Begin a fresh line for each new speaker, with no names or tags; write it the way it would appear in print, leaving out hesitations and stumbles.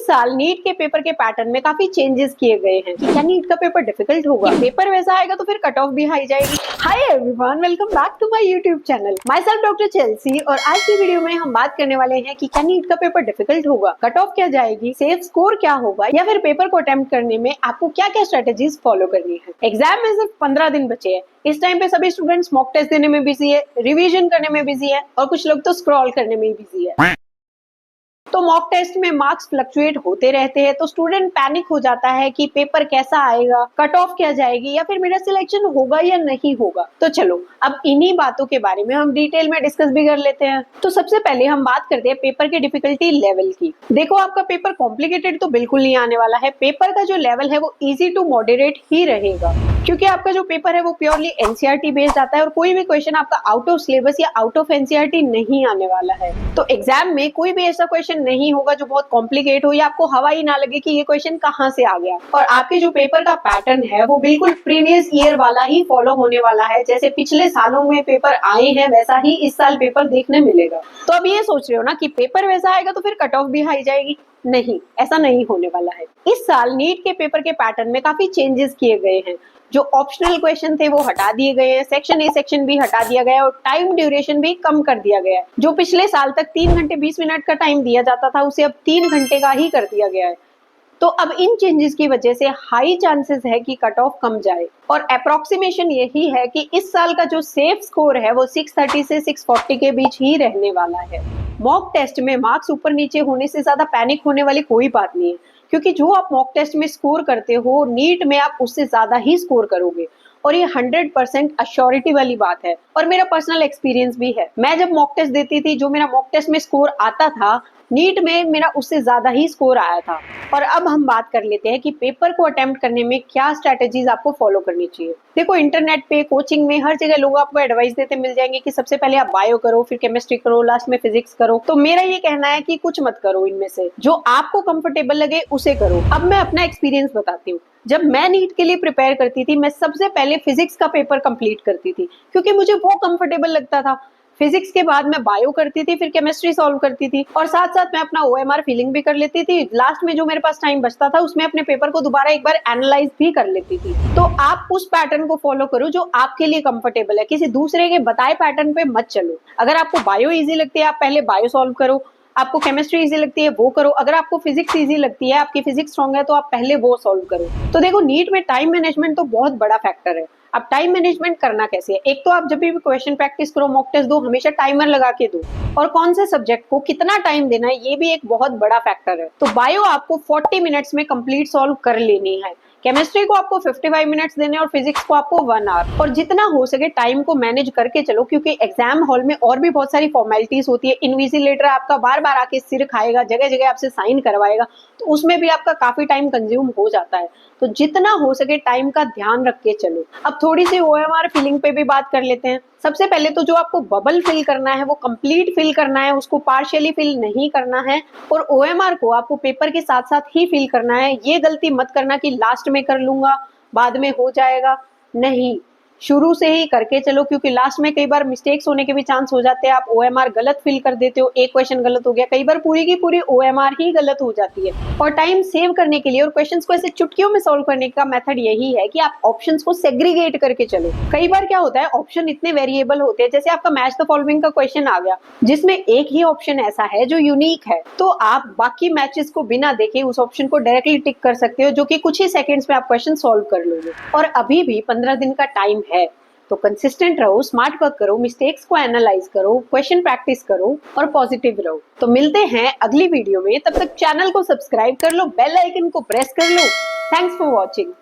साल नीट के पेपर के पैटर्न में काफी चेंजेस किए गए हैं। क्या नीट का पेपर डिफिकल्ट होगा? पेपर वैसा आएगा तो फिर कट ऑफ भी हाई जाएगी। Hi everyone, welcome back to my YouTube channel. My self doctor Chelsea, और आज की वीडियो में हम बात करने वाले हैं कि क्या नीट का पेपर डिफिकल्ट होगा, कट ऑफ क्या जाएगी, सेफ स्कोर क्या होगा, या फिर पेपर को अटेम्प्ट करने में आपको क्या क्या स्ट्रेटेजीज फॉलो करनी है। एग्जाम में सिर्फ 15 दिन बचे हैं। इस टाइम पे सभी स्टूडेंट्स मॉक टेस्ट देने में बिजी है, रिवीजन करने में बिजी है, और कुछ लोग तो स्क्रॉल करने में बिजी है। तो मॉक टेस्ट में मार्क्स फ्लक्चुएट होते रहते हैं, तो स्टूडेंट पैनिक हो जाता है कि पेपर कैसा आएगा, कट ऑफ क्या जाएगी, या फिर मेरा सिलेक्शन होगा या नहीं होगा। तो चलो अब इन्हीं बातों के बारे में हम डिटेल में डिस्कस भी कर लेते हैं। तो सबसे पहले हम बात करते हैं पेपर के डिफिकल्टी लेवल की। देखो, आपका पेपर कॉम्प्लिकेटेड तो बिल्कुल नहीं आने वाला है। पेपर का जो लेवल है वो इजी टू मॉडरेट ही रहेगा, क्योंकि आपका जो पेपर है वो प्योरली एनसीईआरटी बेस्ड आता है, और कोई भी क्वेश्चन आपका आउट ऑफ सिलेबस या आउट ऑफ एनसीईआरटी नहीं आने वाला है। तो एग्जाम में कोई भी ऐसा क्वेश्चन नहीं होगा जो बहुत कॉम्प्लिकेट हो या आपको हवा ही ना लगे कि ये क्वेश्चन कहाँ से आ गया। और आपके जो पेपर का पैटर्न है वो बिल्कुल प्रीवियस ईयर वाला ही फॉलो होने वाला है। जैसे पिछले सालों में पेपर आए हैं वैसा ही इस साल पेपर देखने मिलेगा। तो अब ये सोच रहे हो ना कि पेपर वैसा आएगा तो फिर कट ऑफ भी हाई जाएगी। नहीं, ऐसा नहीं होने वाला है। इस साल नीट के पेपर के पैटर्न में काफी चेंजेस किए गए हैं। जो ऑप्शनल क्वेश्चन थे वो हटा दिए गए हैं, सेक्शन ए सेक्शन भी हटा दिया गया है, और टाइम ड्यूरेशन भी कम कर दिया गया है। जो पिछले साल तक 3 घंटे 20 मिनट का टाइम दिया जाता था उसे अब 3 घंटे का ही कर दिया गया है। तो अब इन चेंजेस की वजह से हाई चांसेस है कि कट ऑफ कम जाए, और अप्रोक्सीमेशन यही है कि इस साल का जो सेफ स्कोर है वो 630 से 640 के बीच ही रहने वाला है। मॉक टेस्ट में मार्क्स ऊपर नीचे होने से ज्यादा पैनिक होने वाली कोई बात नहीं है, क्योंकि जो आप मॉक टेस्ट में स्कोर करते हो नीट में आप उससे ज्यादा ही स्कोर करोगे, और ये 100% अश्योरिटी वाली बात है। और मेरा पर्सनल एक्सपीरियंस भी है। मैं जब मॉक टेस्ट देती थी, जो मेरा मॉक टेस्ट में स्कोर आता था नीट में मेरा उससे ज्यादा ही स्कोर आया था। और अब हम बात कर लेते हैं कि पेपर को अटेम्प्ट करने में क्या स्ट्रेटेजीज आपको फॉलो करनी चाहिए। देखो, इंटरनेट पे, कोचिंग में, हर जगह लोग आपको एडवाइस देते मिल जाएंगे कि सबसे पहले आप बायो करो, फिर केमिस्ट्री करो, लास्ट में फिजिक्स करो। तो मेरा ये कहना है कि कुछ मत करो, इनमें से जो आपको कंफर्टेबल लगे उसे करो। अब मैं अपना एक्सपीरियंस बताती हूँ। जब मैं नीट के लिए प्रिपेयर करती थी, मैं सबसे पहले फिजिक्स का पेपर कंप्लीट करती थी, क्योंकि मुझे वो कंफर्टेबल लगता था। फिजिक्स के बाद मैं बायो करती थी, फिर केमिस्ट्री सॉल्व करती थी, और साथ साथ मैं अपना ओएमआर फीलिंग भी कर लेती थी। लास्ट में जो मेरे पास टाइम बचता था उसमें अपने पेपर को दोबारा एक बार एनालाइज भी कर लेती थी। तो आप उस पैटर्न को फॉलो करो जो आपके लिए कंफर्टेबल है। किसी दूसरे के बताए पैटर्न पे मत चलो। अगर आपको बायो इजी लगती है, आप पहले बायो सॉल्व करो। आपको केमिस्ट्री इजी लगती है, वो करो। अगर आपको फिजिक्स इजी लगती है, आपकी फिजिक्स स्ट्रॉन्ग है, तो आप पहले वो सॉल्व करो। तो देखो, नीट में टाइम मैनेजमेंट तो बहुत बड़ा फैक्टर है। अब टाइम मैनेजमेंट करना कैसे है? एक तो आप जब भी क्वेश्चन प्रैक्टिस करो, मॉक टेस्ट दो, हमेशा टाइमर लगा के दो। और कौन से सब्जेक्ट को कितना टाइम देना है ये भी एक बहुत बड़ा फैक्टर है। तो बायो आपको 40 मिनट्स में कंप्लीट सॉल्व कर लेनी है, केमिस्ट्री को आपको 55 मिनट्स देने, और फिजिक्स को आपको 1 आवर। और जितना हो सके टाइम को मैनेज करके चलो, क्योंकि एग्जाम हॉल में और भी बहुत सारी फॉर्मेलिटीज होती है। इन्विजिलेटर आपका बार बार आके सिर खाएगा, जगह जगह आपसे साइन करवाएगा, तो उसमें भी आपका काफी टाइम कंज्यूम हो जाता है। तो जितना हो सके टाइम का ध्यान रख के चलो। अब थोड़ी सी ओएमआर फिलिंग पे भी बात कर लेते हैं। सबसे पहले तो जो आपको बबल फिल करना है वो कंप्लीट फिल करना है, उसको पार्शियली फिल नहीं करना है। और ओएमआर को आपको पेपर के साथ साथ ही फिल करना है। ये गलती मत करना कि लास्ट में कर लूंगा, बाद में हो जाएगा। नहीं, शुरू से ही करके चलो, क्योंकि लास्ट में कई बार मिस्टेक्स होने के भी चांस हो जाते हैं। आप ओएमआर गलत फिल कर देते हो, एक क्वेश्चन गलत हो गया, कई बार पूरी की पूरी ओएमआर ही गलत हो जाती है। और टाइम सेव करने के लिए और क्वेश्चंस को ऐसे चुटकियों में सॉल्व करने का मेथड यही है कि आप ऑप्शंस को सेग्रीगेट करके चलो। कई बार क्या होता है, ऑप्शन इतने वेरिएबल होते हैं। जैसे आपका मैच द फॉलोइंग का क्वेश्चन आ गया, जिसमें एक ही ऑप्शन ऐसा है जो यूनिक है, तो आप बाकी मैचेस को बिना देखे उस ऑप्शन को डायरेक्टली टिक कर सकते हो, जो कि कुछ ही सेकंड्स में आप क्वेश्चन सॉल्व कर लोगे। और अभी भी 15 दिन का टाइम है, तो कंसिस्टेंट रहो, स्मार्ट वर्क करो, मिस्टेक्स को एनालाइज करो, क्वेश्चन प्रैक्टिस करो, और पॉजिटिव रहो। तो मिलते हैं अगली वीडियो में। तब तक चैनल को सब्सक्राइब कर लो, बेल आइकन को प्रेस कर लो। Thanks for watching.